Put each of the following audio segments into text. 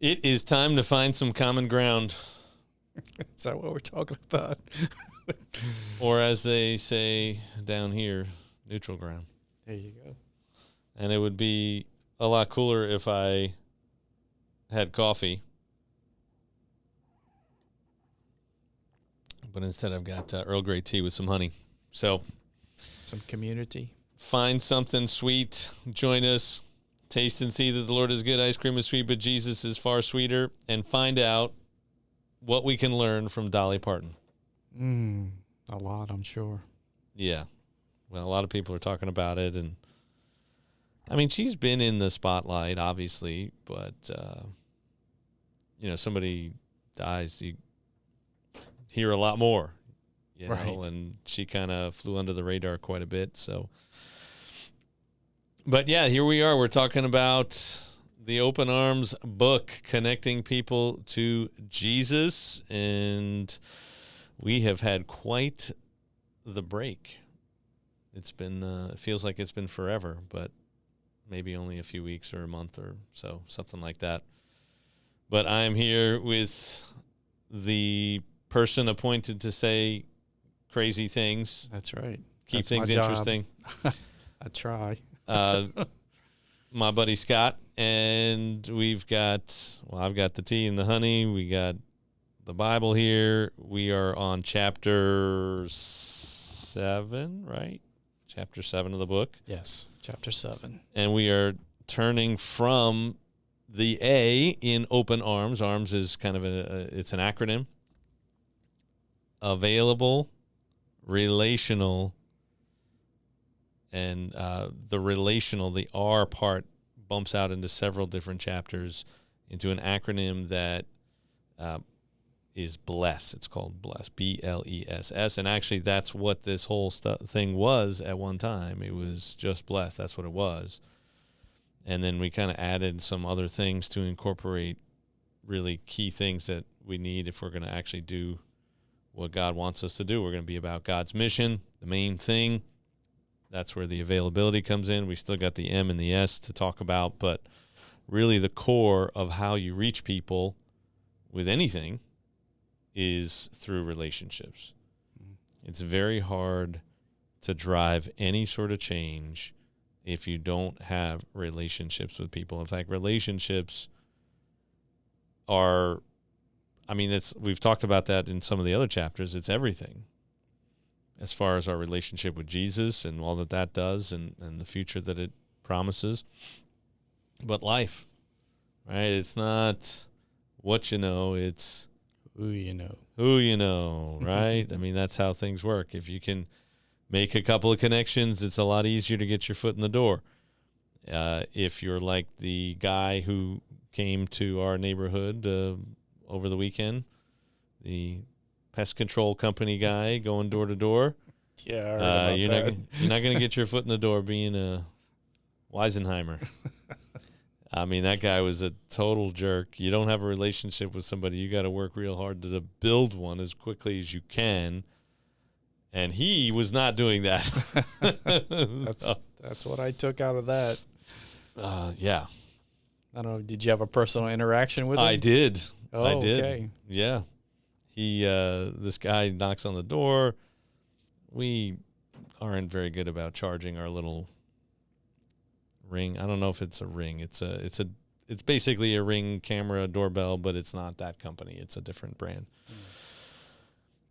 It is time to find some common ground. Is that what we're talking about? Or as they say down here, neutral ground. There you go. And it would be a lot cooler if I had coffee. But instead I've got Earl Grey tea with some honey. So some community. Find something sweet. Join us. Taste and see that the Lord is good. Ice cream is sweet, but Jesus is far sweeter. And find out what we can learn from Dolly Parton. A lot, I'm sure. Yeah. Well, a lot of people are talking about it. And, I mean, she's been in the spotlight, obviously. But, somebody dies, you hear a lot more. You know, and she kind of flew under the radar quite a bit. So, but yeah, here we are. We're talking about the Open Arms book, connecting people to Jesus, and we have had quite the break. It's been, it feels like it's been forever, but maybe only a few weeks or a month or so, something like that. But I'm here with the person appointed to say crazy things. That's right. Keep things interesting. I try. My buddy Scott, and I've got the tea and the honey. We got the Bible here. We are on chapter 7, right? Chapter 7 of the book. Yes, chapter 7. And we are turning from the A in Open Arms. Arms is kind of it's an acronym. Available, relational, and the relational, the R part, bumps out into several different chapters into an acronym that is BLESS. It's called BLESS, BLESS. And actually, that's what this whole thing was at one time. It was just BLESS. That's what it was. And then we kind of added some other things to incorporate really key things that we need if we're going to actually do what God wants us to do. We're going to be about God's mission, the main thing. That's where the availability comes in. We still got the M and the S to talk about, but really the core of how you reach people with anything is through relationships. It's very hard to drive any sort of change if you don't have relationships with people. In fact, relationships are, we've talked about that in some of the other chapters. It's everything as far as our relationship with Jesus and all that does and the future that it promises. But life, right? It's not what you know, it's who you know. Who you know, right? That's how things work. If you can make a couple of connections, it's a lot easier to get your foot in the door. If you're like the guy who came to our neighborhood over the weekend, the pest control company guy going door to door. Yeah, you're not going to get your foot in the door being a Weisenheimer. That guy was a total jerk. You don't have a relationship with somebody, you got to work real hard to build one as quickly as you can. And he was not doing that. That's what I took out of that. Yeah. I don't know. Did you have a personal interaction with him? I did. Oh, I did. Okay. Yeah. This guy knocks on the door. We aren't very good about charging our little Ring. I don't know if it's a Ring. It's basically a Ring camera doorbell, but it's not that company. It's a different brand.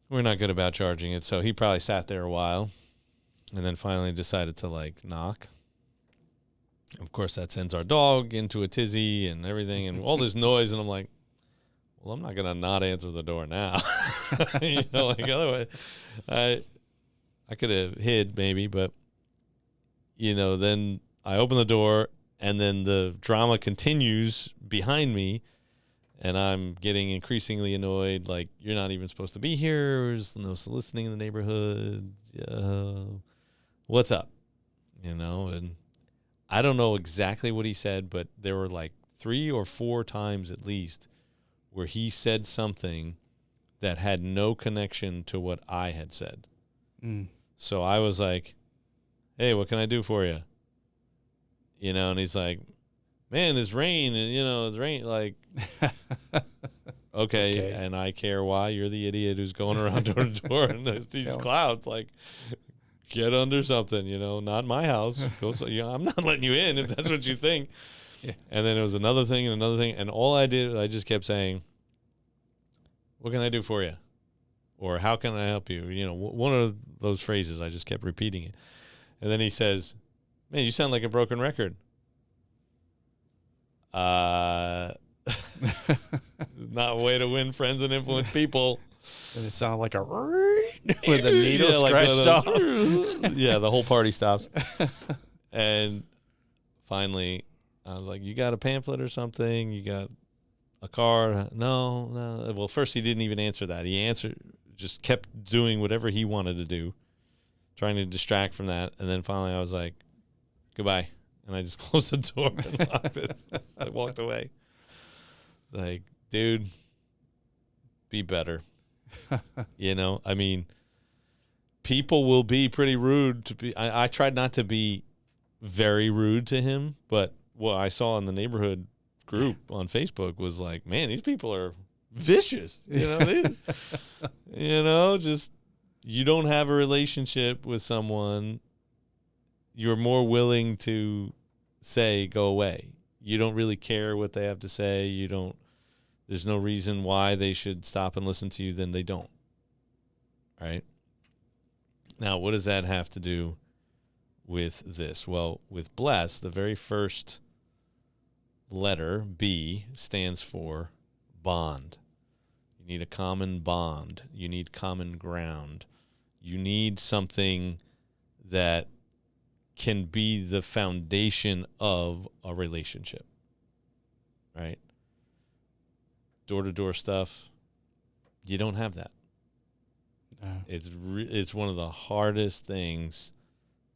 We're not good about charging it, so he probably sat there a while and then finally decided to knock. Of course, that sends our dog into a tizzy and everything and all this noise, and I'm like, well, I'm not going to not answer the door now. Otherwise, I could have hid maybe, but, then I open the door and then the drama continues behind me and I'm getting increasingly annoyed. Like, you're not even supposed to be here. There's no soliciting in the neighborhood. What's up? And I don't know exactly what he said, but there were 3 or 4 times at least where he said something that had no connection to what I had said. So I was like, hey, what can I do for you? And he's like, man, it's rain, and it's rain. Like, okay, and I care why. You're the idiot who's going around door to door and these clouds. Like, get under something, not my house. Go, I'm not letting you in if that's what you think. Yeah. And then it was another thing and another thing. And all I did, I just kept saying, what can I do for you? Or how can I help you? One of those phrases, I just kept repeating it. And then he says, man, you sound like a broken record. Not a way to win friends and influence people. And it sounded like a with a needle scratched off. Yeah, the whole party stops. And finally, I was like, you got a pamphlet or something? You got a card? No. Well, first he didn't even answer that. He just kept doing whatever he wanted to do, trying to distract from that. And then finally I was like, goodbye. And I just closed the door and locked it. I walked away. Like, dude, be better. I mean, people will be pretty rude. I tried not to be very rude to him, but what I saw in the neighborhood group on Facebook was like, man, these people are vicious. Just you don't have a relationship with someone, you're more willing to say, go away. You don't really care what they have to say. There's no reason why they should stop and listen to you, then they don't. Right? Now, what does that have to do with this? Well, with bless, the very first letter, B, stands for bond. You need a common bond. You need common ground. You need something that can be the foundation of a relationship, right? Door-to-door stuff, you don't have that. No. It's one of the hardest things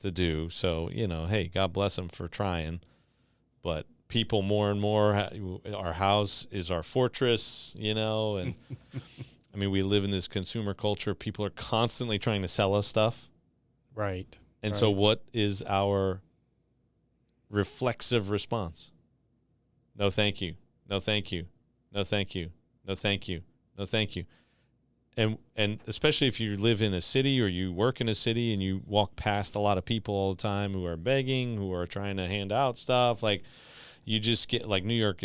to do. So, hey, God bless them for trying. But people more and more, our house is our fortress, and I mean, we live in this consumer culture. People are constantly trying to sell us stuff. Right. And so what is our reflexive response? No, thank you. No, thank you. No, thank you. No, thank you. No, thank you. And especially if you live in a city or you work in a city and you walk past a lot of people all the time who are begging, who are trying to hand out stuff, like you just get, like New York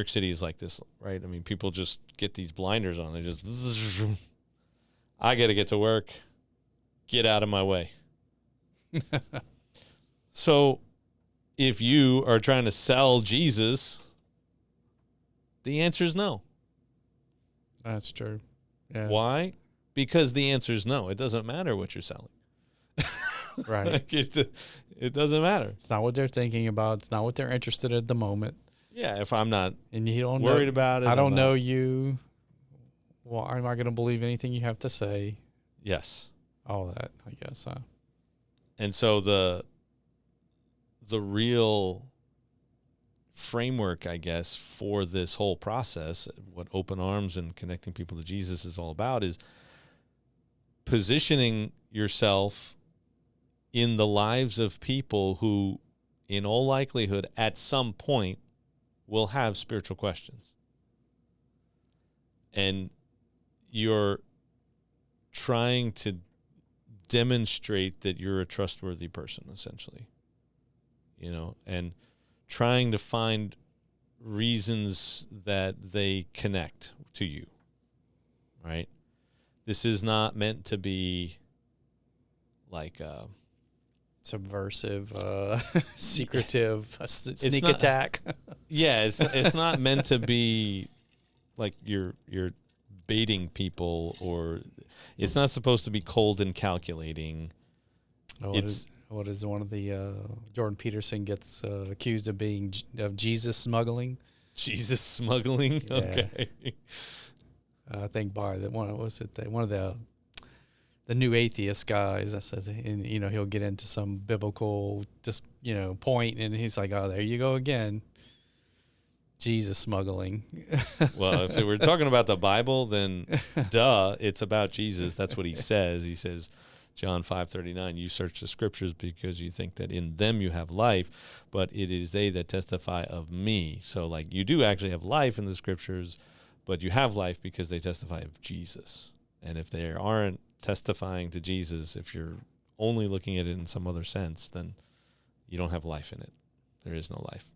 City is like this, right? I mean, people just get these blinders on. They just, I got to get to work. Get out of my way. So if you are trying to sell Jesus, the answer is no. That's true. Yeah. Why? Because the answer is no. It doesn't matter what you're selling. Right. Like it doesn't matter. It's not what they're thinking about. It's not what they're interested in at the moment. Yeah, if I'm not and you don't worried about it. I don't know you. Well, I'm not going to believe anything you have to say. Yes. All that, I guess. And so the real framework, I guess, for this whole process, what Open Arms and connecting people to Jesus is all about, is positioning yourself in the lives of people who, in all likelihood, at some point, will have spiritual questions. And you're trying to demonstrate that you're a trustworthy person, essentially, and trying to find reasons that they connect to you, right? This is not meant to be like subversive, secretive, sneak attack. Yeah, it's not meant to be like you're baiting people, or it's not supposed to be cold and calculating. What is one of the Jordan Peterson gets accused of being of Jesus smuggling? Jesus smuggling. Yeah. Okay. I think by one of the new atheist guys that says, and he'll get into some biblical point, and he's like, oh, there you go again. Jesus smuggling. Well, if we're talking about the Bible, then duh, it's about Jesus. That's what he says. He says, John 5:39, you search the scriptures because you think that in them you have life, but it is they that testify of me. So like you do actually have life in the scriptures, but you have life because they testify of Jesus. And if they aren't testifying to Jesus, if you're only looking at it in some other sense, then you don't have life in it. There is no life.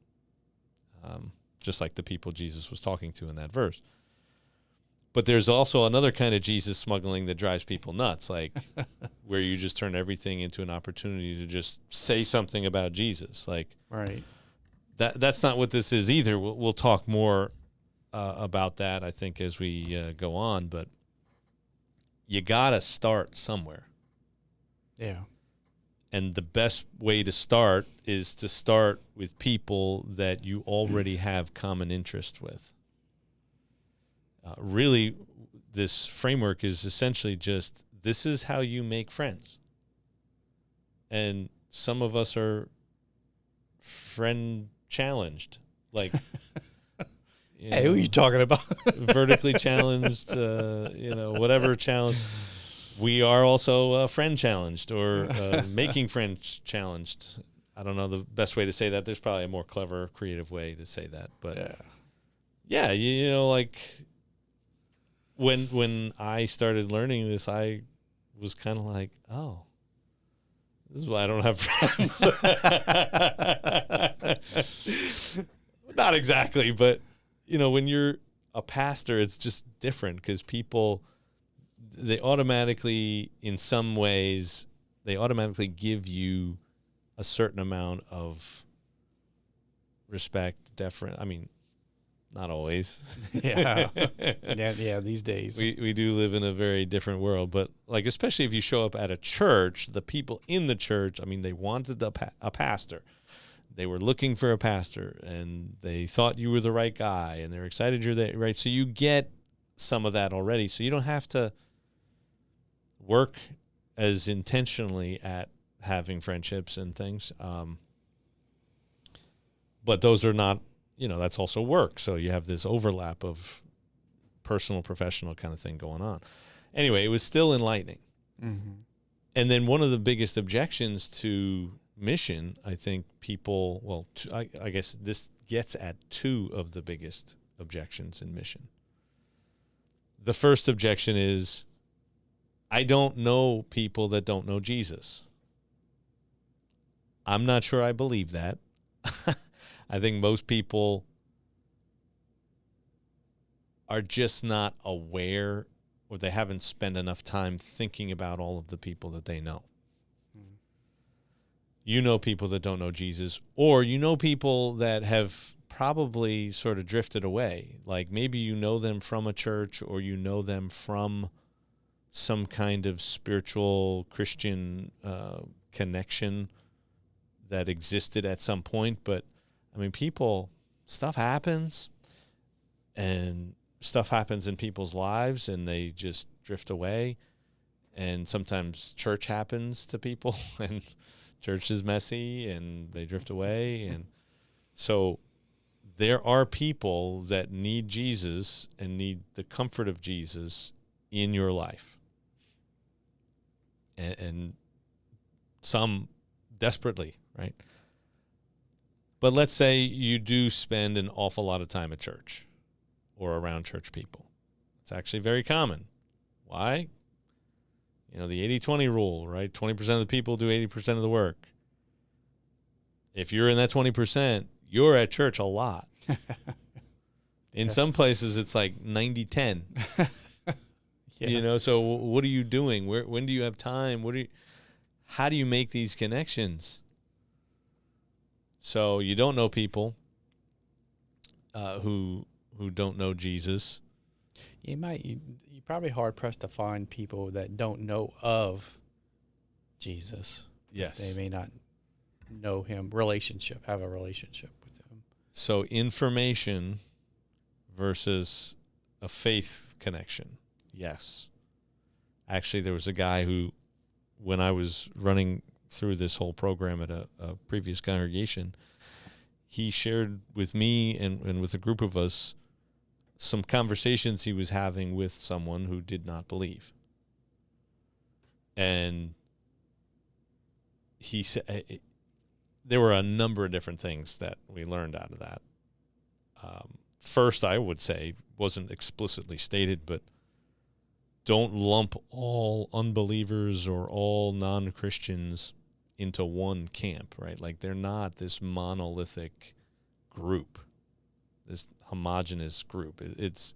Just like the people Jesus was talking to in that verse. But there's also another kind of Jesus smuggling that drives people nuts, like where you just turn everything into an opportunity to just say something about Jesus. Like, Right. That's not what this is either. We'll talk more about that, I think, as we go on. But you got to start somewhere. Yeah. And the best way to start is to start with people that you already have common interest with. Really, this framework is essentially just, this is how you make friends. And some of us are friend challenged, like, hey, who are you talking about? vertically challenged, whatever challenge. We are also friend challenged or making friends challenged. I don't know the best way to say that. There's probably a more clever, creative way to say that. But yeah, like when I started learning this, I was kind of like, oh, this is why I don't have friends. Not exactly, but when you're a pastor, it's just different because people, they automatically, in some ways, they automatically give you a certain amount of respect, deference. I mean, not always. Yeah. Yeah, these days. We do live in a very different world, but like, especially if you show up at a church, the people in the church, I mean, they wanted a pastor. They were looking for a pastor, and they thought you were the right guy, and they're excited you're the right. So you get some of that already. So you don't have to work as intentionally at having friendships and things. But those are not, that's also work. So you have this overlap of personal, professional kind of thing going on. Anyway, it was still enlightening. Mm-hmm. And then one of the biggest objections to mission, I think people, I guess this gets at two of the biggest objections in mission. The first objection is, I don't know people that don't know Jesus. I'm not sure I believe that. I think most people are just not aware, or they haven't spent enough time thinking about all of the people that they know. Mm-hmm. You know people that don't know Jesus, or you know people that have probably sort of drifted away. Like maybe you know them from a church, or you know them from some kind of spiritual Christian connection that existed at some point. But I mean, stuff happens, and stuff happens in people's lives, and they just drift away. And sometimes church happens to people, and church is messy, and they drift away. And so there are people that need Jesus and need the comfort of Jesus in your life. And some desperately, right? But let's say you do spend an awful lot of time at church or around church people. It's actually very common. Why? The 80-20 rule, right? 20% of the people do 80% of the work. If you're in that 20%, you're at church a lot. In some places, it's like 90-10. Yeah. So what are you doing? When do you have time? How do you make these connections? So you don't know people who don't know Jesus. You're probably hard pressed to find people that don't know of Jesus. Yes. They may not know him, have a relationship with him. So information versus a faith connection. Yes. Actually, there was a guy who, when I was running through this whole program at a previous congregation, he shared with me and with a group of us some conversations he was having with someone who did not believe. And he said there were a number of different things that we learned out of that. First, I would say, wasn't explicitly stated, but don't lump all unbelievers or all non-Christians into one camp, right? Like, they're not this monolithic group, this homogenous group. There's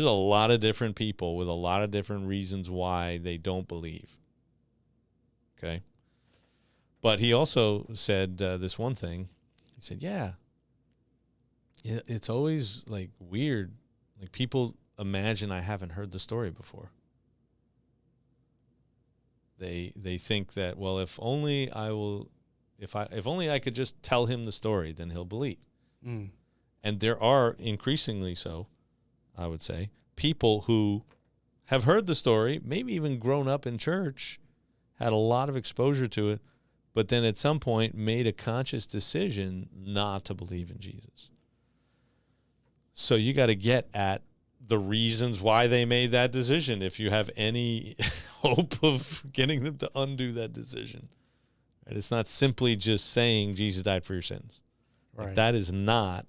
a lot of different people with a lot of different reasons why they don't believe. Okay? But he also said this one thing. He said, yeah, it's always, like, weird. Like, people imagine I haven't heard the story before. They think that, well, if only I could just tell him the story, then he'll believe. Mm. And there are increasingly so, I would say, people who have heard the story, maybe even grown up in church, had a lot of exposure to it, but then at some point made a conscious decision not to believe in Jesus. So you got to get at the reasons why they made that decision if you have any hope of getting them to undo that decision. Right? It's not simply just saying Jesus died for your sins. Right. Like, that is not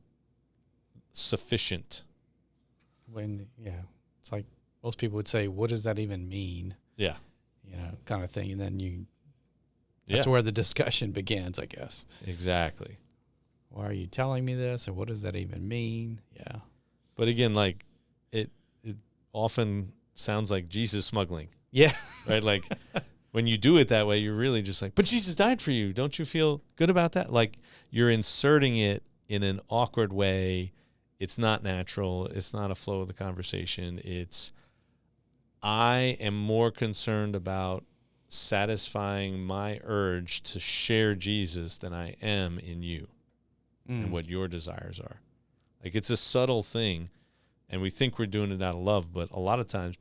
sufficient. It's like most people would say, what does that even mean? Yeah. Kind of thing. And then that's where the discussion begins, I guess. Exactly. Why are you telling me this? And what does that even mean? Yeah. But again, like, it often sounds like Jesus smuggling. Yeah. Right? Like, when you do it that way, you're really just like, but Jesus died for you. Don't you feel good about that? Like, you're inserting it in an awkward way. It's not natural. It's not a flow of the conversation. I am more concerned about satisfying my urge to share Jesus than I am in you and what your desires are. Like, it's a subtle thing, and we think we're doing it out of love, but a lot of times,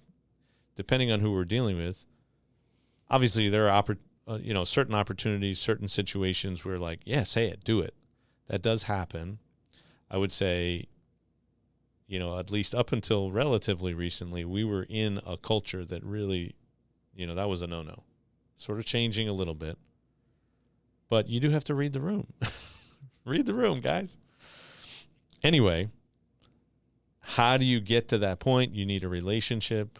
depending on who we're dealing with, obviously there are certain opportunities, certain situations where, like, yeah, say it, do it. That does happen. I would say, at least up until relatively recently, we were in a culture that really, that was a no-no. Sort of changing a little bit. But you do have to read the room. Read the room, guys. Anyway, how do you get to that point? You need a relationship,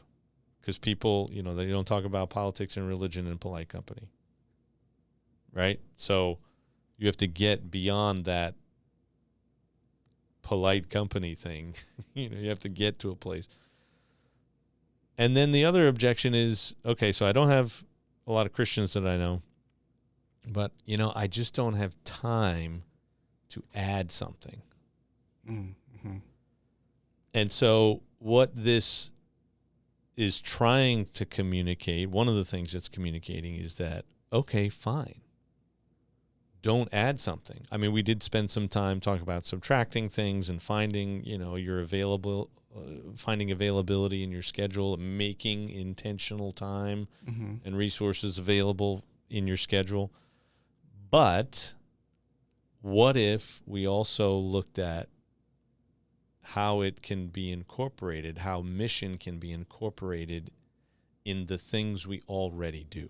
because people, they don't talk about politics and religion in polite company. Right? So you have to get beyond that polite company thing. You have to get to a place. And then the other objection is, okay, so I don't have a lot of Christians that I know, but, I just don't have time to add something. Mm-hmm. And so what this is trying to communicate, one of the things it's communicating is that, okay, fine. Don't add something. I mean, we did spend some time talking about subtracting things and finding, finding availability in your schedule, making intentional time and resources available in your schedule. But what if we also looked at how it can be incorporated, how mission can be incorporated in the things we already do,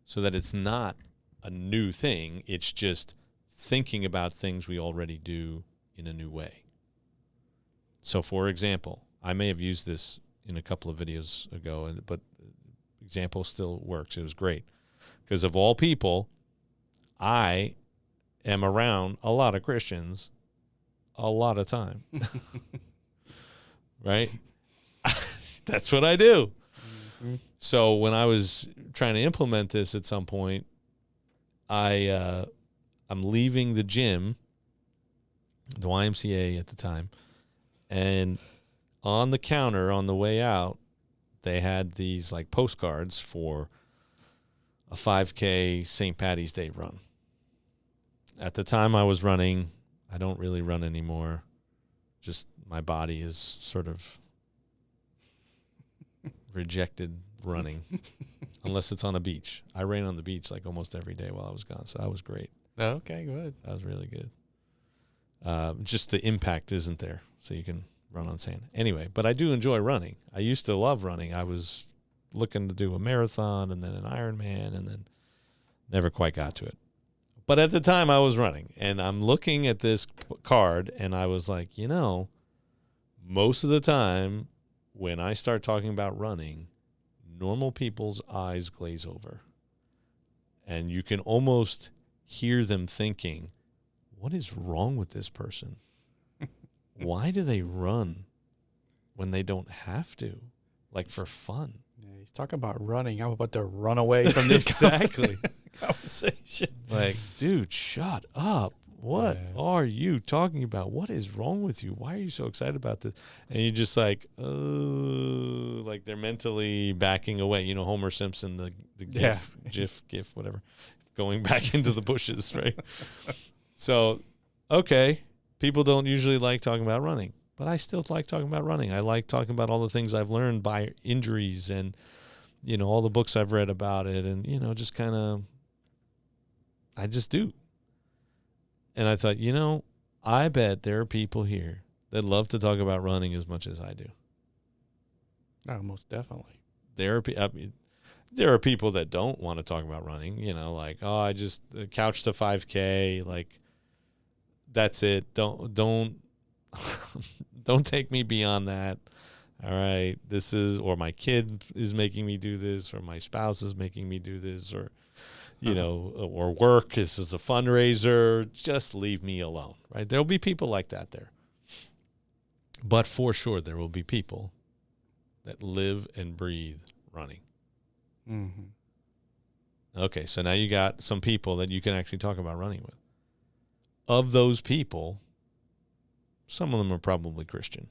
so that it's not a new thing, it's just thinking about things we already do in a new way. So, for example, I may have used this in a couple of videos ago, but example still works. It was great. Because of all people, I am around a lot of Christians a lot of time. Right? That's what I do. Mm-hmm. So when I was trying to implement this at some point, I'm leaving the gym, the YMCA at the time, and on the counter on the way out, they had these like postcards for a 5K St. Patty's Day run. At the time I was running, I don't really run anymore. Just my body is sort of rejected running unless it's on a beach. I ran on the beach like almost every day while I was gone, so that was great. Okay, good. That was really good. Just the impact isn't there, so you can run on sand. Anyway, but I do enjoy running. I used to love running. I was looking to do a marathon and then an Ironman and then Never quite got to it. But at the time I was running, and I'm looking at this card, and I was like, most of the time when I start talking about running, normal people's eyes glaze over. And you can almost hear them thinking, what is wrong with this person? Why do they run when they don't have to? Like for fun. Yeah, he's talking about running. I'm about to run away from this Exactly. conversation. Like, dude, shut up. What are you talking about? What is wrong with you? Why are you so excited about this? And you're just like, oh, like they're mentally backing away. Homer Simpson, the GIF, whatever, going back into the bushes, right? So, okay, people don't usually like talking about running, but I still like talking about running. I like talking about all the things I've learned by injuries and, all the books I've read about it and, just kind of, I just do. And I thought, I bet there are people here that love to talk about running as much as I do. Oh, most definitely. There are people that don't want to talk about running, like, oh, I just couch to 5K, like that's it. Don't don't take me beyond that. All right, or my kid is making me do this, or my spouse is making me do this, or or work. This is a fundraiser. Just leave me alone, right? There'll be people like that there. But for sure, there will be people that live and breathe running. Mm-hmm. Okay, so now you got some people that you can actually talk about running with. Of those people, some of them are probably Christian.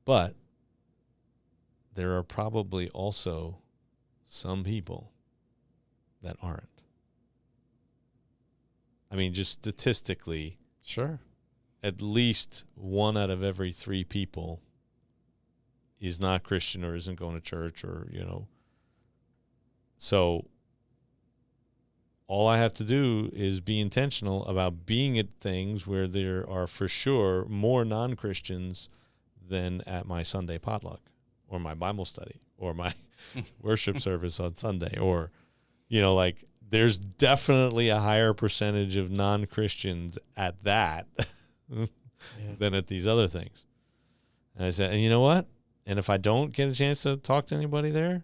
But there are probably also some people that aren't. I mean, just statistically, sure, at least 1 out of every 3 people is not Christian or isn't going to church or, So all I have to do is be intentional about being at things where there are for sure more non-Christians than at my Sunday potluck or my Bible study or my worship service on Sunday or like there's definitely a higher percentage of non-Christians at that than at these other things. And I said, and you know what? And if I don't get a chance to talk to anybody there,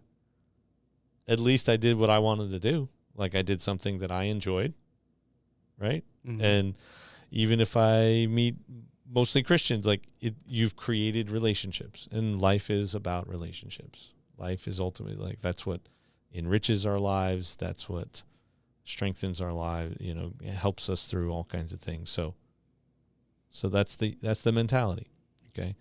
at least I did what I wanted to do. Like I did something that I enjoyed, right? Mm-hmm. And even if I meet mostly Christians, like you've created relationships, and life is about relationships. Life is ultimately like that's what enriches our lives. That's what strengthens our lives. It helps us through all kinds of things. So that's the mentality. Okay.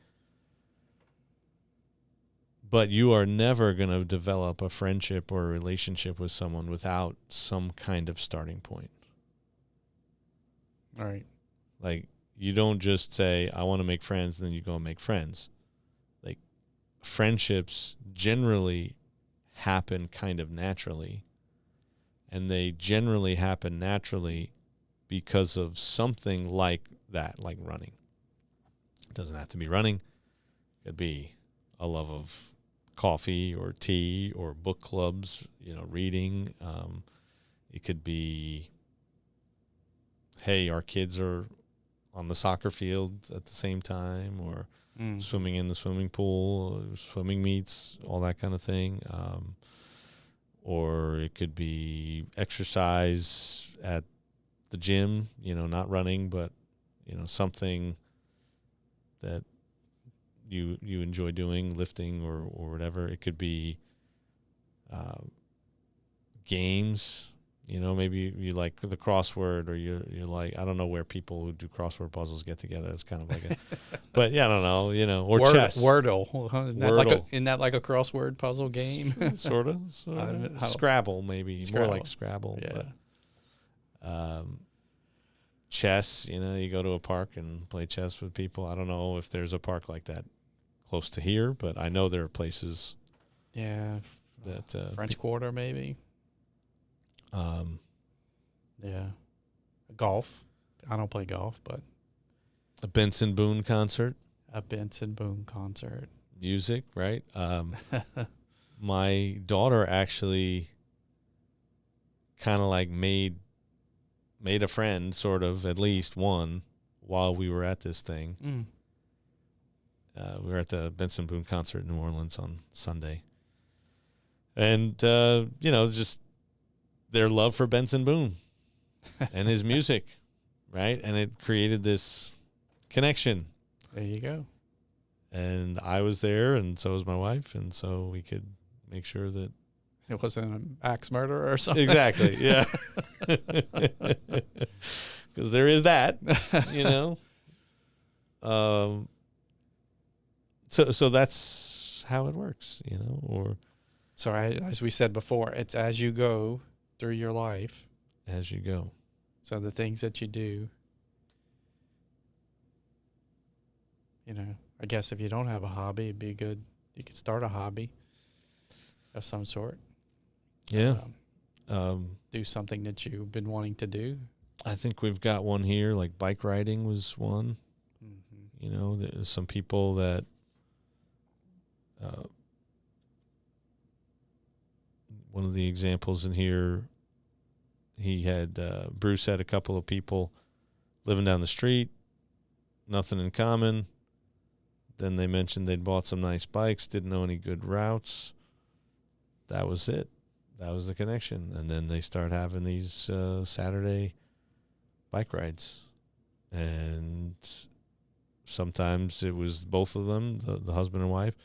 But you are never going to develop a friendship or a relationship with someone without some kind of starting point. All right. Like you don't just say, I want to make friends, and then you go and make friends. Like friendships generally happen kind of naturally, and they generally happen naturally because of something like that, like running. It doesn't have to be running. It could be a love of coffee or tea or book clubs, reading. It could be, hey, our kids are on the soccer field at the same time, or swimming in the swimming pool, swimming meets, all that kind of thing. Or it could be exercise at the gym, not running, but, something that you enjoy doing, lifting or whatever. It could be games. Maybe you like the crossword, or you're like, I don't know where people who do crossword puzzles get together. It's kind of like a, but yeah, I don't know, or chess. Wordle. Isn't that like a crossword puzzle game? Sort of. Scrabble, maybe. More like Scrabble. Yeah. But, chess, you go to a park and play chess with people. I don't know if there's a park like that close to here, but I know there are places. Yeah. That French Quarter, maybe. Yeah. Golf. I don't play golf, but a Benson Boone concert. Music, right? My daughter actually kind of like made a friend, sort of, at least one, while we were at this thing. We were at the Benson Boone concert in New Orleans on Sunday. And, just their love for Benson Boone and his music, right? And it created this connection. There you go. And I was there, and so was my wife, and so we could make sure that it wasn't an axe murderer or something. Exactly, yeah. Because there is that, So that's how it works, or so as we said before, it's as you go through your life. As you go. So the things that you do, I guess if you don't have a hobby, it'd be good. You could start a hobby of some sort. Yeah. Do something that you've been wanting to do. I think we've got one here, like bike riding was one. Mm-hmm. There's some people that one of the examples in here, Bruce had a couple of people living down the street, nothing in common. Then they mentioned they'd bought some nice bikes, didn't know any good routes. That was it. That was the connection. And then they start having these Saturday bike rides. And sometimes it was both of them, the husband and wife.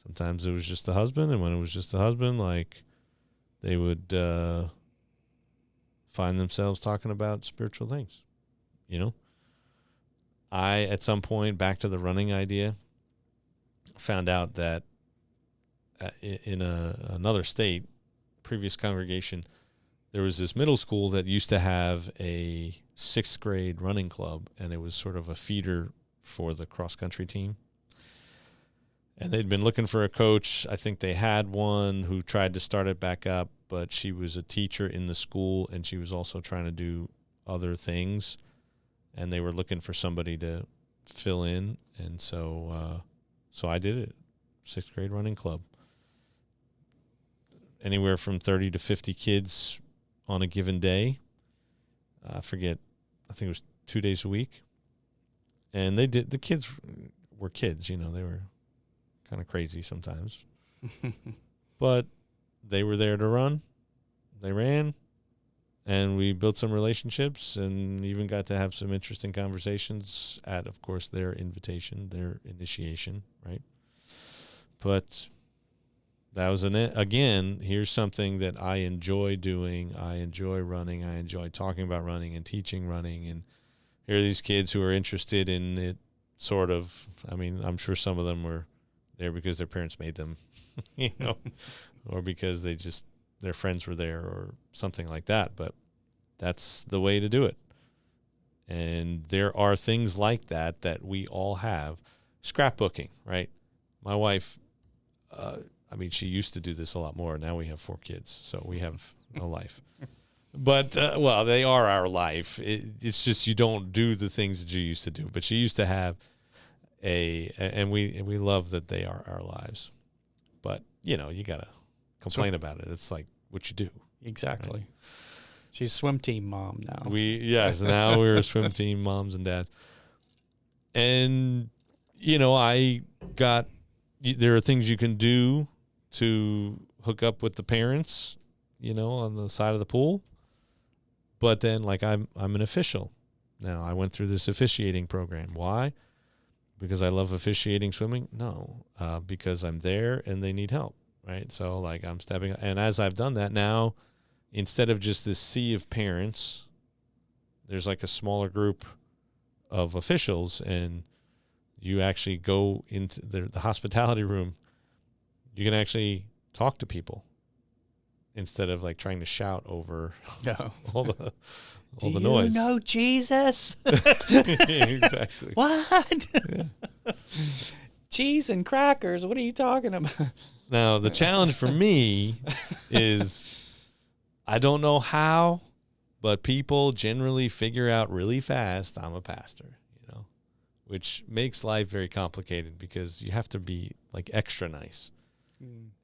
Sometimes it was just the husband. And when it was just the husband, like, they would find themselves talking about spiritual things. I, at some point, back to the running idea, found out that in another state, previous congregation, there was this middle school that used to have a 6th grade running club, and it was sort of a feeder for the cross-country team. And they'd been looking for a coach. I think they had one who tried to start it back up, but she was a teacher in the school, and she was also trying to do other things, and they were looking for somebody to fill in, and so I did it. 6th grade running club. Anywhere from 30 to 50 kids on a given day. I think it was 2 days a week. And the kids were kids, they were kind of crazy sometimes. But they were there to run. They ran. And we built some relationships and even got to have some interesting conversations at, of course, their invitation, their initiation, right? But that was again, here's something that I enjoy doing. I enjoy running. I enjoy talking about running and teaching running. And here are these kids who are interested in it, sort of. I mean, I'm sure some of them were there because their parents made them, or because their friends were there or something like that. But that's the way to do it. And there are things like that we all have. Scrapbooking, right? My wife, she used to do this a lot more. Now we have 4 kids, so we have no life. But, they are our life. It's just you don't do the things that you used to do. But she used to have and we love that they are our lives. But, you got to complain about it. It's like what you do. Exactly. Right? She's swim team mom now. Now we're swim team moms and dads. And, there are things you can do to hook up with the parents, on the side of the pool. But then, like, I'm an official. Now, I went through this officiating program. Why? Because I love officiating swimming? No, because I'm there and they need help, right? So, like, I'm stepping. And as I've done that now, instead of just this sea of parents, there's like a smaller group of officials, and you actually go into the hospitality room. You can actually talk to people instead of like trying to shout over all the noise. Do you know Jesus? Exactly. What? Yeah. Cheese and crackers. What are you talking about? Now, the challenge for me is I don't know how, but people generally figure out really fast I'm a pastor, which makes life very complicated because you have to be like extra nice.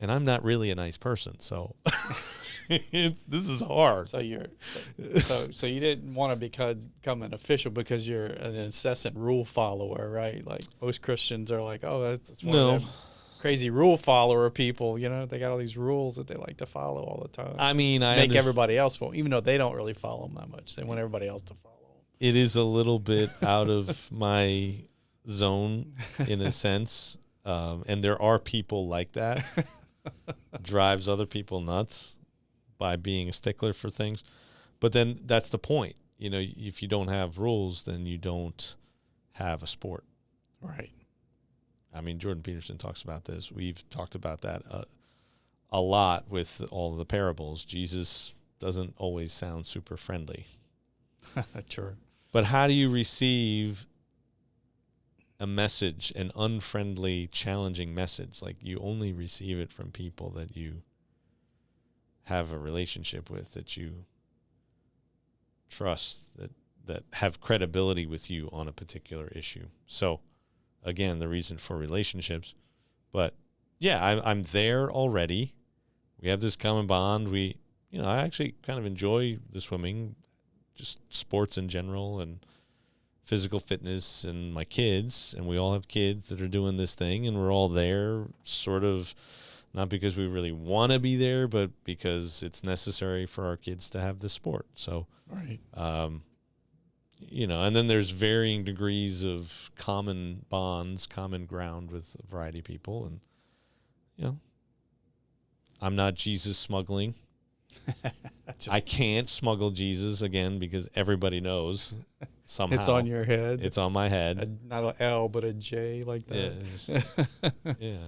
And I'm not really a nice person, so this is hard. So you didn't want to become an official because you're an incessant rule follower, right? Like most Christians are like, oh, that's one of them crazy rule follower people. You know, they got all these rules that they like to follow all the time. I mean, make everybody else follow, even though they don't really follow them that much. They want everybody else to follow them. It is a little bit out of my zone in a sense. And there are people like that. Drives other people nuts by being a stickler for things. But then that's the point. You know, if you don't have rules, then you don't have a sport. Right. I mean, Jordan Peterson talks about this. We've talked about that a lot with all of the parables. Jesus doesn't always sound super friendly. True. But how do you receive a message, an unfriendly, challenging message? Like, you only receive it from people that you have a relationship with, that you trust, that have credibility with you on a particular issue. So, again, the reason for relationships. But, yeah, I'm there already. We have this common bond. I actually kind of enjoy the swimming, just sports in general, and physical fitness, and my kids, and we all have kids that are doing this thing, and we're all there sort of not because we really want to be there, but because it's necessary for our kids to have this sport. So, right. And then there's varying degrees of common bonds, common ground with a variety of people. And, I'm not Jesus smuggling. I can't smuggle Jesus, again, because everybody knows somehow. It's on your head. It's on my head. Not an L, but a J like that. Yeah.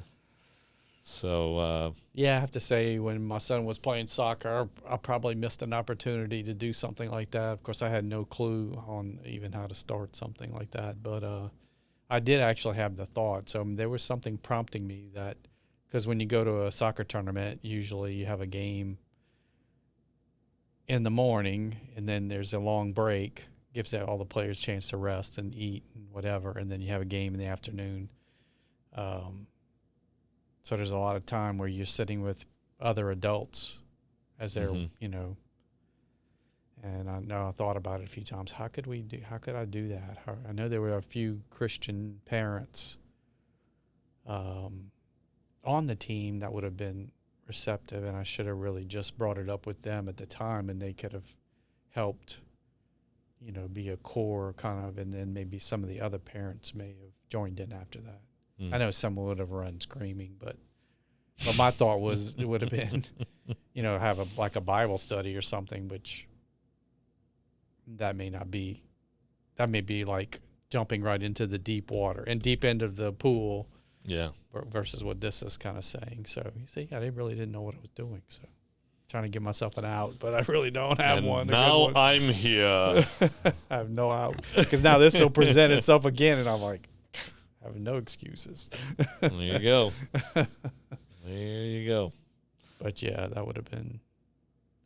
So. I have to say, when my son was playing soccer, I probably missed an opportunity to do something like that. Of course, I had no clue on even how to start something like that. But I did actually have the thought. So there was something prompting me that, because when you go to a soccer tournament, usually you have a game in the morning, and then there's a long break, gives all the players a chance to rest and eat and whatever, and then you have a game in the afternoon. So there's a lot of time where you're sitting with other adults as they're, and I know I thought about it a few times. How could I do that? I know there were a few Christian parents on the team that would have been receptive, and I should have really just brought it up with them at the time, and they could have helped, be a core kind of, and then maybe some of the other parents may have joined in after that. I know someone would have run screaming, but my thought was it would have been, have a Bible study or something, which that may be like jumping right into the deep water and deep end of the pool. Yeah. Versus what this is kind of saying. So you see, I really didn't know what I was doing. So trying to give myself an out, but I really don't have one. Now I'm here. I have no out, because now this will present itself again, and I'm like, I have no excuses. There you go. There you go. But yeah, that would have been.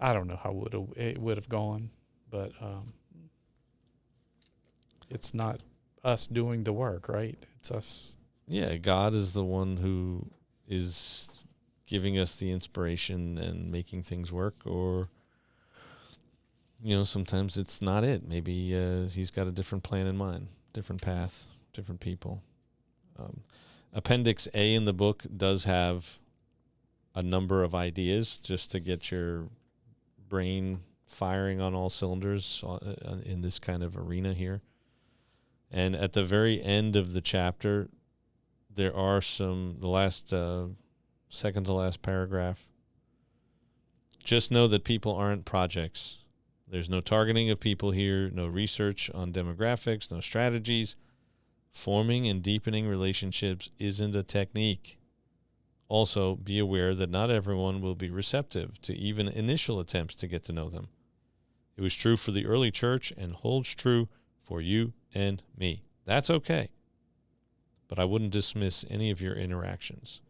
I don't know how it would have gone, but it's not us doing the work, right? It's us. Yeah, God is the one who is giving us the inspiration and making things work, or, sometimes it's not it. Maybe he's got a different plan in mind, different path, different people. Appendix A in the book does have a number of ideas just to get your brain firing on all cylinders in this kind of arena here. And at the very end of the chapter, there are the last, second to last paragraph. Just know that people aren't projects. There's no targeting of people here, no research on demographics, no strategies. Forming and deepening relationships isn't a technique. Also, be aware that not everyone will be receptive to even initial attempts to get to know them. It was true for the early church and holds true for you and me. That's okay. But I wouldn't dismiss any of your interactions.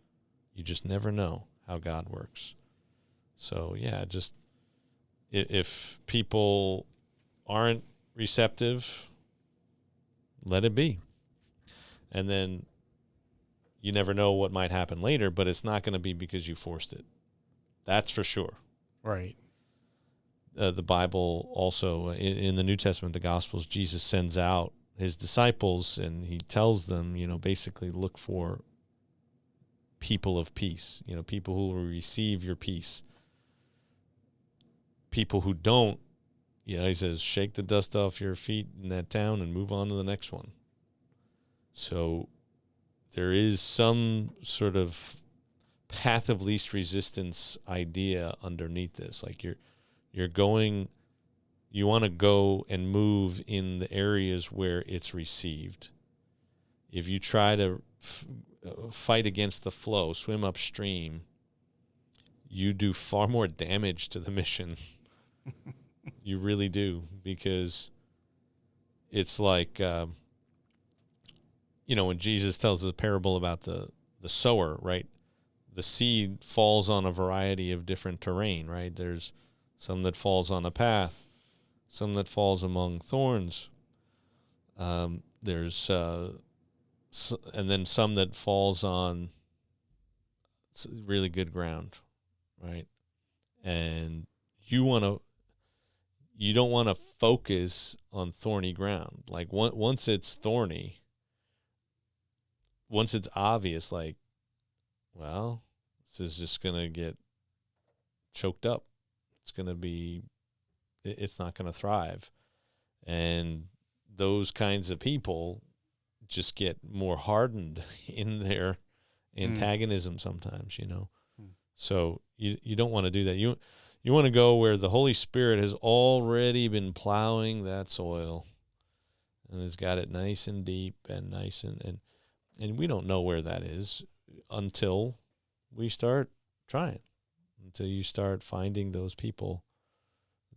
You just never know how God works. So, yeah, just if people aren't receptive, let it be. And then, You never know what might happen later, but it's not going to be because you forced it. That's for sure. Right. The Bible also, in the New Testament, the Gospels, Jesus sends out his disciples and he tells them, basically look for people of peace, people who will receive your peace. People who don't, he says, shake the dust off your feet in that town and move on to the next one. So there is some sort of path of least resistance idea underneath this. Like you want to go and move in the areas where it's received. If you try to fight against the flow, swim upstream, you do far more damage to the mission. You really do, because it's like, when Jesus tells the parable about the sower, right? The seed falls on a variety of different terrain, right? There's some that falls on a path, some that falls among thorns. There's and then some that falls on really good ground, right? And you don't want to focus on thorny ground. Like once it's thorny, once it's obvious, like, well, this is just going to get choked up. It's not going to thrive. And those kinds of people just get more hardened in their antagonism sometimes, So you don't want to do that. You want to go where the Holy Spirit has already been plowing that soil and has got it nice and deep and nice and we don't know where that is until we start trying, until you start finding those people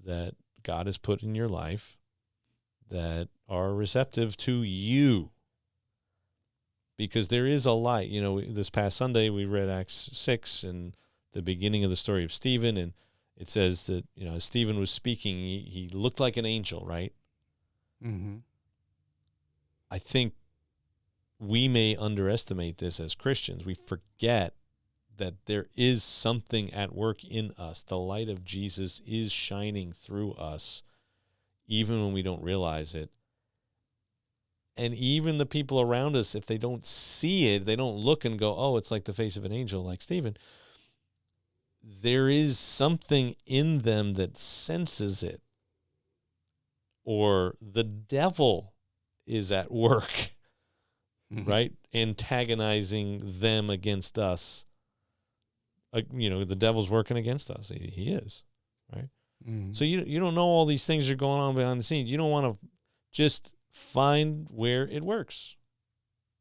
that God has put in your life that are receptive to you. Because there is a light. This past Sunday we read Acts 6 and the beginning of the story of Stephen, and it says that, as Stephen was speaking, he looked like an angel, right? Mm-hmm. I think we may underestimate this as Christians. We forget that there is something at work in us. The light of Jesus is shining through us, even when we don't realize it. And even the people around us, if they don't see it, they don't look and go, oh, it's like the face of an angel, like Stephen. There is something in them that senses it. Or the devil is at work, right? Antagonizing them against us. The devil's working against us. He is, right? Mm-hmm. So you don't know all these things are going on behind the scenes. You don't want to just find where it works,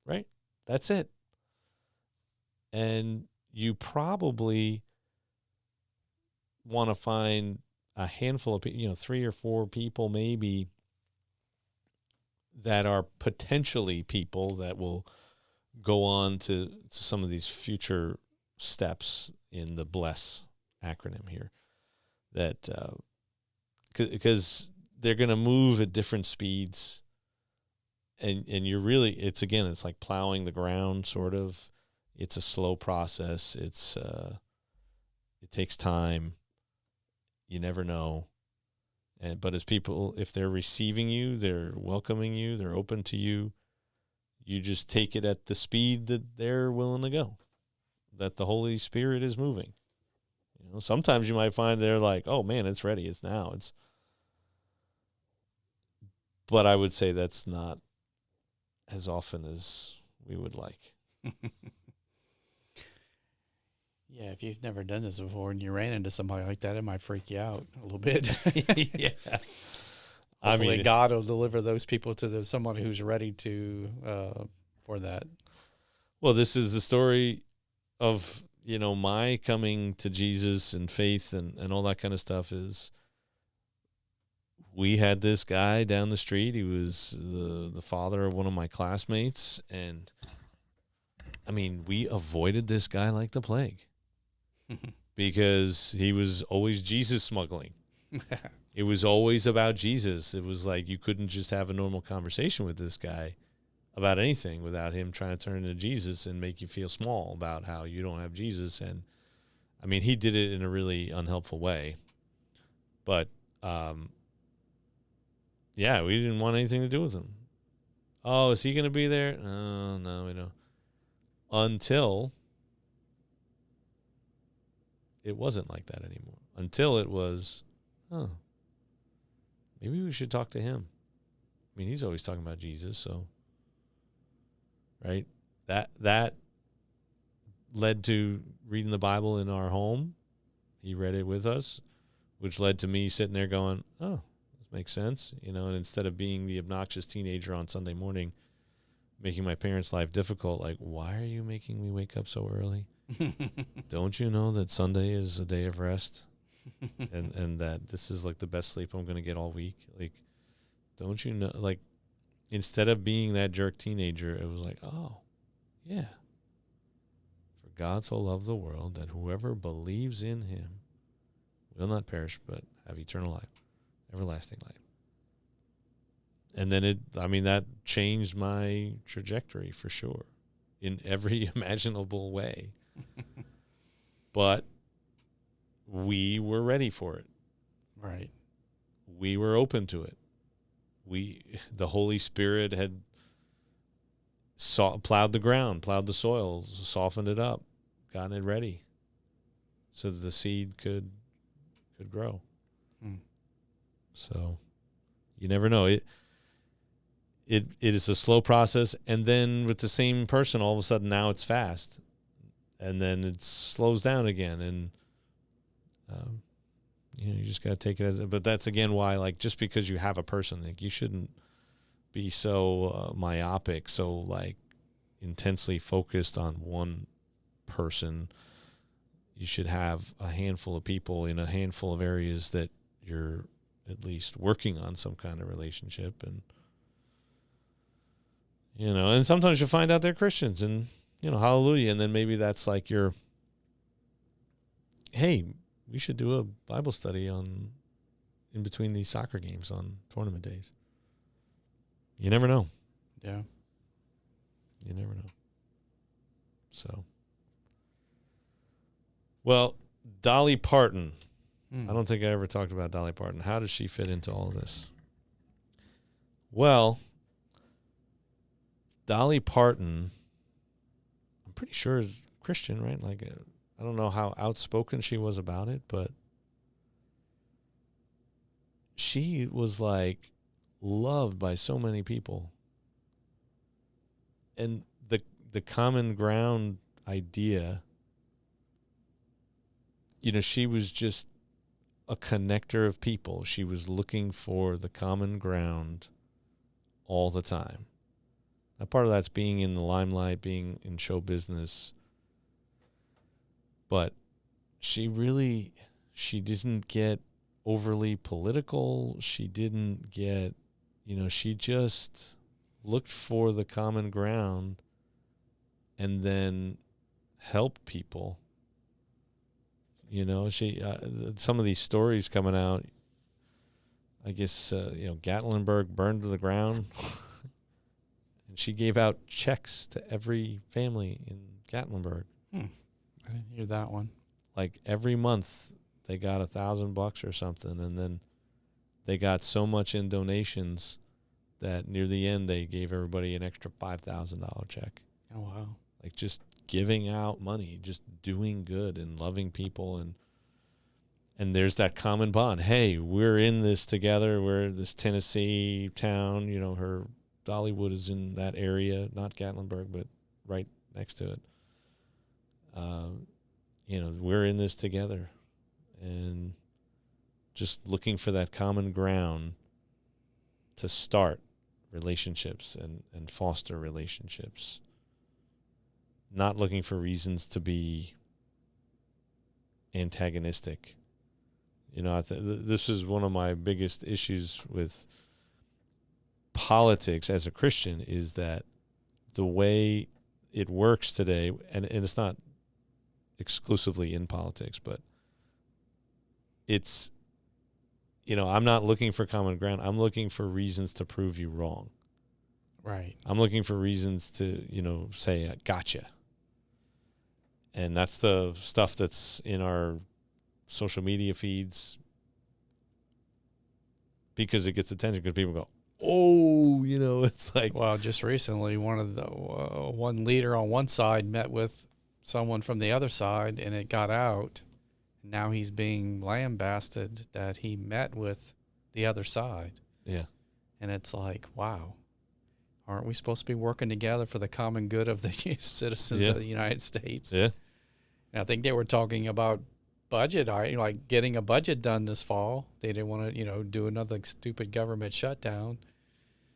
right? That's it. And you probably want to find a handful of people, 3 or 4 people maybe, that are potentially people that will go on to some of these future steps in the BLESS acronym here, that because they're going to move at different speeds, and you're really, it's like plowing the ground, sort of. It's a slow process. It takes time. You never know. But as people, if they're receiving you, they're welcoming you, they're open to you, you just take it at the speed that they're willing to go, that the Holy Spirit is moving. Sometimes you might find they're like, oh man, it's ready, it's now. But I would say that's not as often as we would like. Yeah, if you've never done this before and you ran into somebody like that, it might freak you out a little bit. Yeah. Hopefully God will deliver those people to someone who's ready for that. Well, this is the story of, my coming to Jesus and faith and all that kind of stuff. Is we had this guy down the street. He was the father of one of my classmates. And, we avoided this guy like the plague. Because he was always Jesus smuggling. It was always about Jesus. It was like you couldn't just have a normal conversation with this guy about anything without him trying to turn into Jesus and make you feel small about how you don't have Jesus. And I mean, he did it in a really unhelpful way, but yeah, we didn't want anything to do with him. Oh, is he going to be there? Oh, no, we don't. Until it wasn't like that anymore. Until it was, oh, maybe we should talk to him. I mean, he's always talking about Jesus, so right? That led to reading the Bible in our home. He read it with us, which led to me sitting there going, oh, this makes sense. You know, and instead of being the obnoxious teenager on Sunday morning, making my parents' life difficult, like, why are you making me wake up so early? Don't you know that Sunday is a day of rest? and that this is like the best sleep I'm going to get all week? Like, don't you know, like, instead of being that jerk teenager, it was like, oh, yeah. For God so loved the world that whoever believes in him will not perish but have eternal life, everlasting life. And then that changed my trajectory for sure in every imaginable way. But we were ready for it. Right. We were open to it. The Holy Spirit had plowed the ground, plowed the soil, softened it up, gotten it ready so that the seed could grow. So you never know. It is a slow process, and then with the same person, all of a sudden now it's fast, and then it slows down again, and you just got to take it as. But that's again why, like, just because you have a person, like, you shouldn't be so myopic, so like intensely focused on one person. You should have a handful of people in a handful of areas that you're at least working on some kind of relationship, and and sometimes you find out they're Christians, and hallelujah, and then maybe that's like your, hey, we should do a Bible study in between these soccer games on tournament days. You never know. Yeah. You never know. So, well, Dolly Parton. I don't think I ever talked about Dolly Parton. How does she fit into all of this? Well, Dolly Parton, I'm pretty sure is Christian, right? Like, I don't know how outspoken she was about it, but she was like loved by so many people. And the common ground idea, she was just a connector of people. She was looking for the common ground all the time. Now, part of that's being in the limelight, being in show business. But she didn't get overly political. She didn't get, she just looked for the common ground and then helped people. She some of these stories coming out, I guess, Gatlinburg burned to the ground. And she gave out checks to every family in Gatlinburg. I didn't hear that one. Like every month they got $1,000 or something, and then they got so much in donations that near the end they gave everybody an extra $5,000 check. Oh, wow. Like just giving out money, just doing good and loving people, and there's that common bond. Hey, we're in this together. We're this Tennessee town. Her Dollywood is in that area, not Gatlinburg, but right next to it. We're in this together, and just looking for that common ground to start relationships and foster relationships. Not looking for reasons to be antagonistic. This is one of my biggest issues with politics as a Christian, is that the way it works today, and it's not exclusively in politics, but it's, I'm not looking for common ground. I'm looking for reasons to prove you wrong. Right. I'm looking for reasons to, say, gotcha. And that's the stuff that's in our social media feeds because it gets attention because people go, oh, it's like. Well, just recently, one leader on one side met with someone from the other side, and it got out. Now he's being lambasted that he met with the other side. Yeah. And it's like, wow, aren't we supposed to be working together for the common good of the citizens of the United States? Yeah. And I think they were talking about budget, like getting a budget done this fall. They didn't want to, do another stupid government shutdown.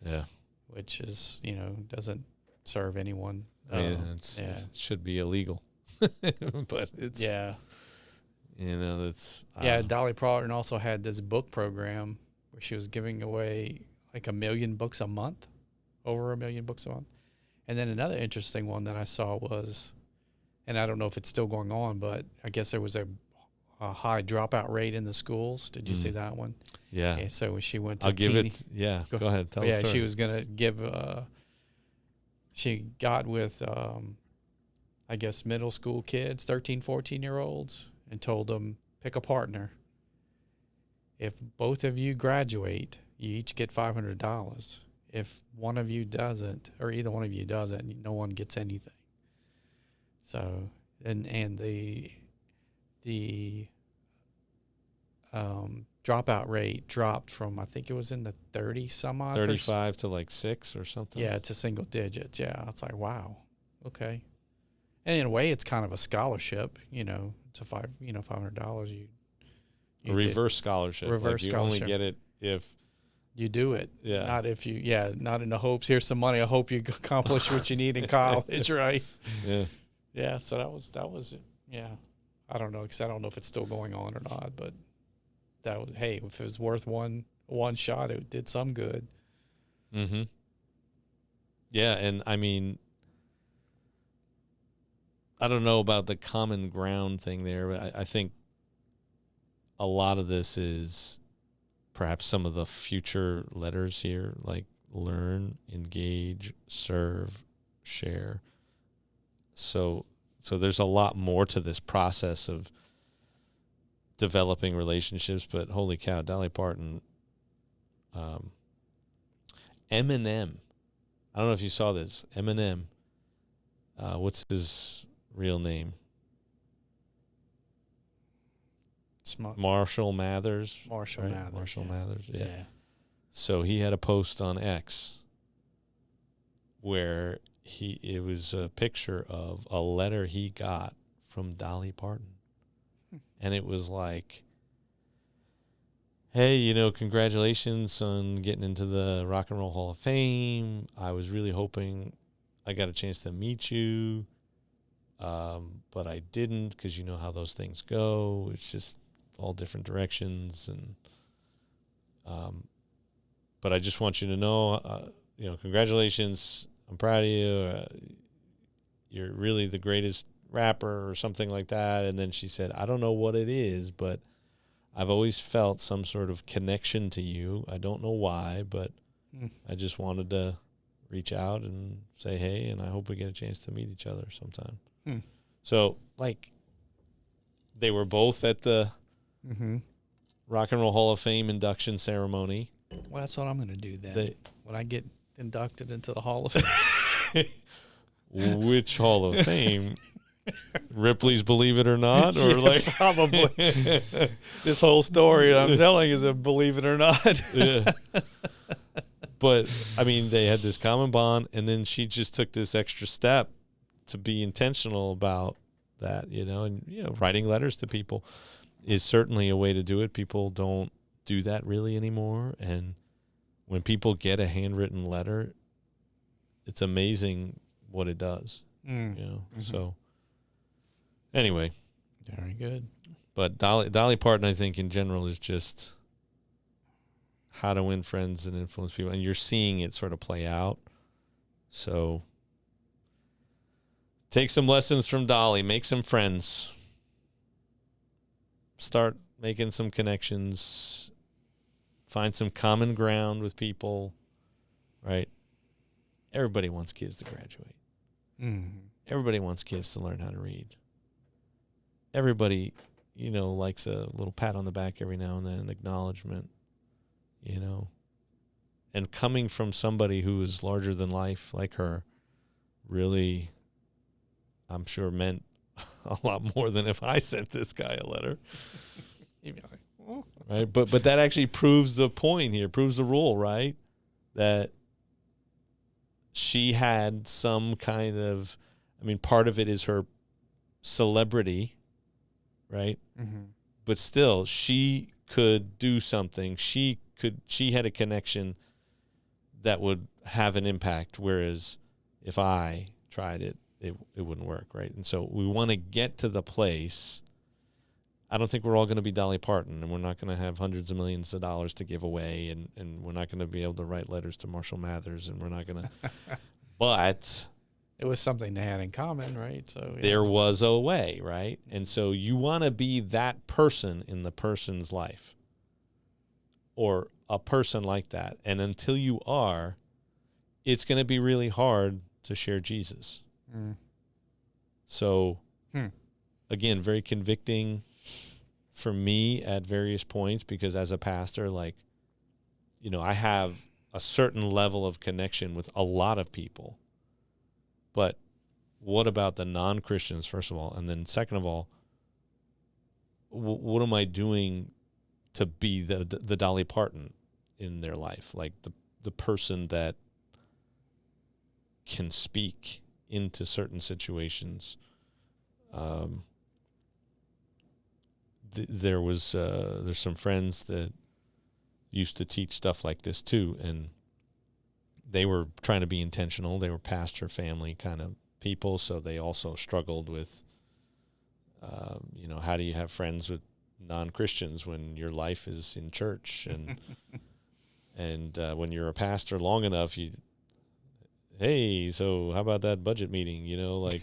Yeah. Which is, doesn't serve anyone. It should be illegal. But it's. Yeah. That's. Dolly Parton also had this book program where she was giving away like 1 million books a month, over 1 million books a month. And then another interesting one that I saw was, and I don't know if it's still going on, but I guess there was a high dropout rate in the schools. Did you see that one? Yeah. Okay, so when she went to I'll give it. Yeah. Go ahead. Tell us. Yeah, she was going to give, she got with, I guess, middle school kids, 13, 14-year-olds, and told them, pick a partner. If both of you graduate, you each get $500. If one of you doesn't, or either one of you doesn't, no one gets anything. So, and the dropout rate dropped from, I think it was in the 30 some odd 35 to like 6 or something. Yeah, to single digits. Yeah, it's like, wow, okay. And in a way, it's kind of a scholarship, to $500. A reverse scholarship. Reverse you scholarship. only get it if you do it. Yeah. Not if you. Yeah. Not in the hopes. Here's some money. I hope you accomplish what you need in college. Right. Yeah. Yeah. So that was. Yeah. I don't know, because I don't know if it's still going on or not. But that was. Hey, if it was worth one shot, it did some good. Mm-hmm. Yeah, and I mean, I don't know about the common ground thing there, but I think a lot of this is perhaps some of the future letters here, like learn, engage, serve, share. So there's a lot more to this process of developing relationships, but holy cow, Dolly Parton, Eminem. I don't know if you saw this. Eminem. What's his real name? Marshall Mathers. Marshall Mathers. Marshall Mathers. Yeah. Yeah. So he had a post on X where it was a picture of a letter he got from Dolly Parton. And it was like, hey, congratulations on getting into the Rock and Roll Hall of Fame. I was really hoping I got a chance to meet you, but I didn't, because you know how those things go. It's just all different directions. And but I just want you to know, congratulations. I'm proud of you. You're really the greatest rapper or something like that. And then she said, I don't know what it is, but I've always felt some sort of connection to you. I don't know why, but I just wanted to reach out and say hey, and I hope we get a chance to meet each other sometime. So, like, they were both at the Rock and Roll Hall of Fame induction ceremony. Well, that's what I'm going to do then. When I get inducted into the Hall of Fame. Which Hall of Fame? Ripley's Believe It or Not? Or like probably. This whole story I'm telling is a believe it or not. Yeah. But, I mean, they had this common bond, and then she just took this extra step to be intentional about that, and, writing letters to people is certainly a way to do it. People don't do that really anymore. And when people get a handwritten letter, it's amazing what it does, So anyway. Very good. But Dolly Parton, I think, in general, is just how to win friends and influence people. And you're seeing it sort of play out. So take some lessons from Dolly. Make some friends. Start making some connections. Find some common ground with people, right? Everybody wants kids to graduate. Mm-hmm. Everybody wants kids to learn how to read. Everybody, likes a little pat on the back every now and then, an acknowledgement, And coming from somebody who is larger than life like her really, I'm sure, meant a lot more than if I sent this guy a letter. You'd be like, oh. Right? But that actually proves the point here, proves the rule, right? That she had some kind of, part of it is her celebrity, right? Mm-hmm. But still, she could do something. She had a connection that would have an impact, whereas if I tried it, it wouldn't work, right? And so we want to get to the place. I don't think we're all going to be Dolly Parton, and we're not going to have hundreds of millions of dollars to give away, and we're not going to be able to write letters to Marshall Mathers, and we're not going to. But it was something they had in common, right? So yeah. There was a way, right? And so you want to be that person in the person's life, or a person like that. And until you are, it's going to be really hard to share Jesus. Mm. So, again, very convicting for me at various points, because as a pastor, I have a certain level of connection with a lot of people. But what about the non-Christians, first of all? And then second of all, what am I doing to be the Dolly Parton in their life? Like the person that can speak into certain situations. There's some friends that used to teach stuff like this too, and they were trying to be intentional. They were pastor family kind of people, so they also struggled with, how do you have friends with non-Christians when your life is in church, and when you're a pastor long enough, hey, so how about that budget meeting? Like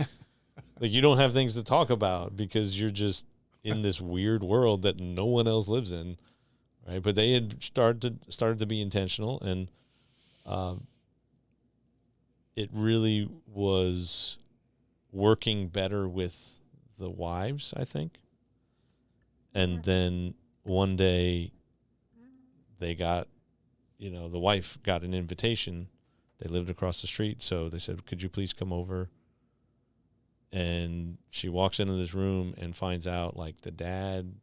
you don't have things to talk about because you're just in this weird world that no one else lives in, right? But they had started to be intentional, and it really was working better with the wives, I think. And then one day they got, the wife got an invitation. They lived across the street, so they said, could you please come over? And she walks into this room and finds out, the dad,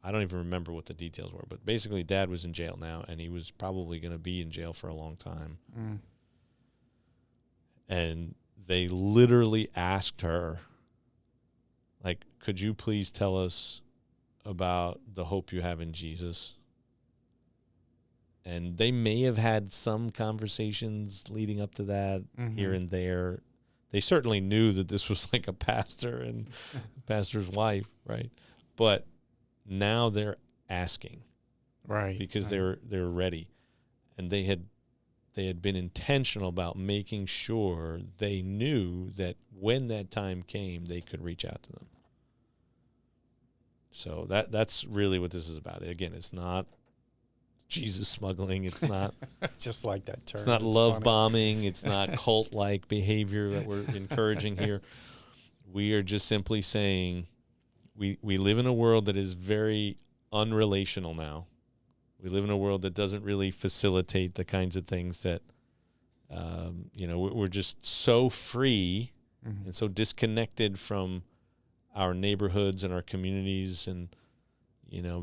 I don't even remember what the details were, but basically dad was in jail now, and he was probably going to be in jail for a long time. Mm. And they literally asked her, could you please tell us about the hope you have in Jesus? And they may have had some conversations leading up to that here and there. They certainly knew that this was like a pastor and pastor's wife, right? But now they're asking, right? Because they were ready, and they had been intentional about making sure they knew that when that time came, they could reach out to them. So that's really what this is about. Again, it's not Jesus smuggling. It's not just like that term. It's not love bombing. It's not cult-like behavior that we're encouraging here. We are just simply saying we live in a world that is very unrelational now. We live in a world that doesn't really facilitate the kinds of things that, we're just so free and so disconnected from our neighborhoods and our communities, and,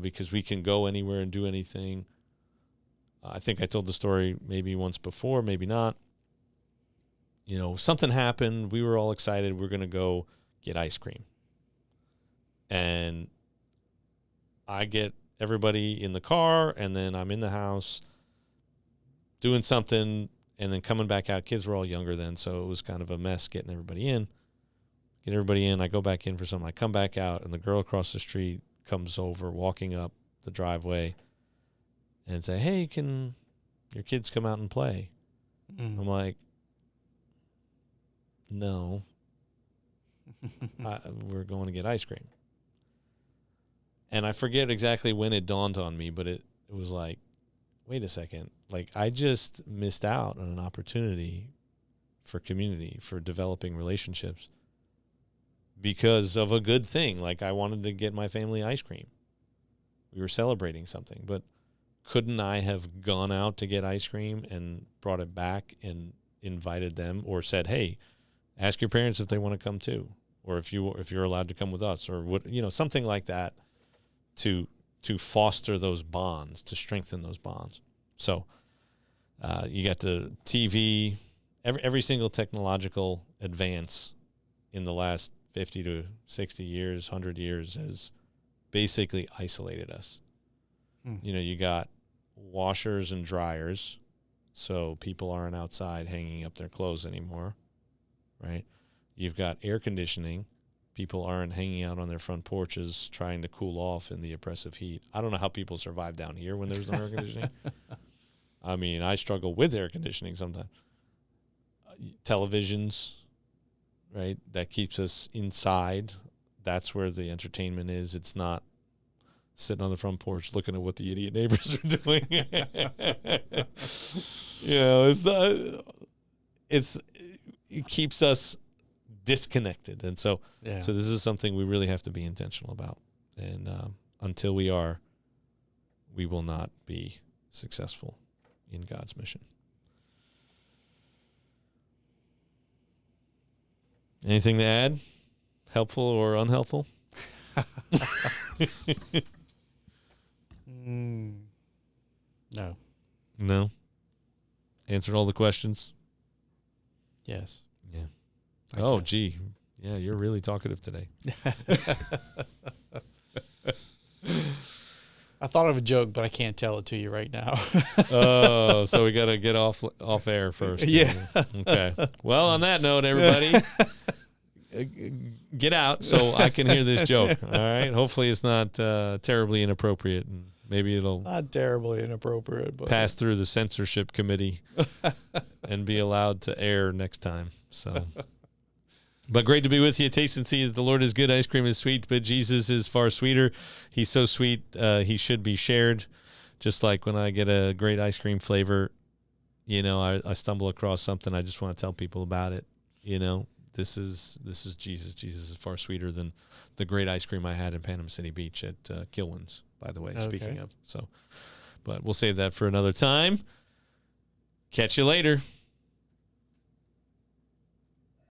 because we can go anywhere and do anything. I think I told the story maybe once before, maybe not. Something happened. We were all excited. We're going to go get ice cream. And I get everybody in the car, and then I'm in the house doing something, and then coming back out. Kids were all younger then, so it was kind of a mess getting everybody in. Get everybody in. I go back in for something. I come back out, and the girl across the street comes over, walking up the driveway, and say, hey, can your kids come out and play? I'm like, no, we're going to get ice cream. And I forget exactly when it dawned on me, but it was like, wait a second. I just missed out on an opportunity for community, for developing relationships because of a good thing. Like I wanted to get my family ice cream. We were celebrating something, but couldn't I have gone out to get ice cream and brought it back and invited them or said, hey, ask your parents if they want to come too, or if you're allowed to come with us, or what, something like that to foster those bonds, to strengthen those bonds. So you got the TV, every single technological advance in the last 50 to 60 years, 100 years has basically isolated us. You got washers and dryers, so people aren't outside hanging up their clothes anymore, right? You've got air conditioning. People aren't hanging out on their front porches trying to cool off in the oppressive heat. I don't know how people survive down here when there's no air conditioning. I mean, I struggle with air conditioning sometimes. Televisions, right? That keeps us inside. That's where the entertainment is. It's not sitting on the front porch looking at what the idiot neighbors are doing. It keeps us disconnected. And so this is something we really have to be intentional about. And until we are, we will not be successful in God's mission. Anything to add? Helpful or unhelpful? No. No? Answered all the questions? Yes. Yeah. I guess. Gee. Yeah, you're really talkative today. I thought of a joke, but I can't tell it to you right now. So we got to get off air first. Yeah. Okay. Well, on that note, everybody, get out so I can hear this joke. All right. Hopefully it's not terribly inappropriate, and maybe it'll not terribly inappropriate, but pass through the censorship committee and be allowed to air next time. So, but great to be with you. Taste and see that the Lord is good. Ice cream is sweet, but Jesus is far sweeter. He's so sweet, he should be shared. Just like when I get a great ice cream flavor, I stumble across something, I just want to tell people about it. This is Jesus. Jesus is far sweeter than the great ice cream I had in Panama City Beach at Kilwin's, by the way, speaking of. So, but we'll save that for another time. Catch you later.